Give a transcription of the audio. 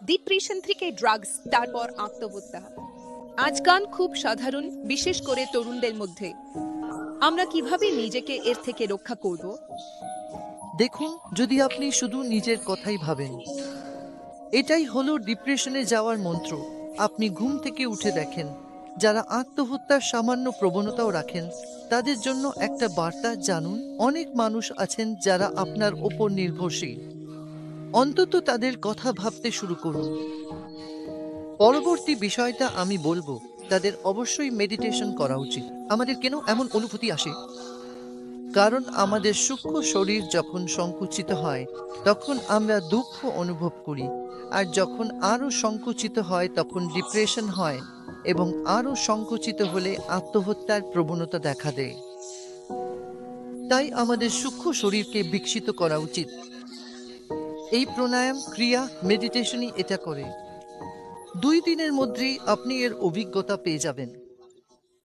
Depression থেকে drugs, তারপর আত্মহত্যা। আজকাল খুব সাধারণ, বিশেষ করে তরুণদের মধ্যে। আমরা কিভাবে নিজেকে এর থেকে রক্ষা করব? দেখুন, যদি আপনি শুধু নিজের কথাই ভাবেন, এটাই হলো ডিপ্রেশনে যাওয়ার মন্ত্র। আপনি ঘুম থেকে উঠে দেখেন, যারা আত্মহত্যার সামান্য প্রবণতাও রাখেন, তাদের জন্য একটা বার্তা জানুন, অনেক মানুষ আছেন যারা আপনার ওপর নির্ভরশীল। অন্তত তাদের কথা ভাবতে শুরু করুন। পরবর্তী বিষয়টা আমি বলবো, তাদের অবশ্যই মেডিটেশন করা উচিত। আমাদের কেন এমন অনুভূতি আসে? কারণ আমাদের সূক্ষ্ম শরীর যখন সংকুচিত হয়, তখন আমরা দুঃখ অনুভব করি। আর যখন আরও সংকুচিত হয়, তখন ডিপ্রেশন হয়, এবং আরও সংকুচিত হলে আত্মহত্যার প্রবণতা দেখা দেয়। তাই আমাদের সূক্ষ্ম শরীরকে বিকশিত করা উচিত। এই প্রাণায়াম, ক্রিয়া, মেডিটেশনই এটা করে। 2 দিনের মধ্যেই আপনি এর অভিজ্ঞতা পেয়ে যাবেন।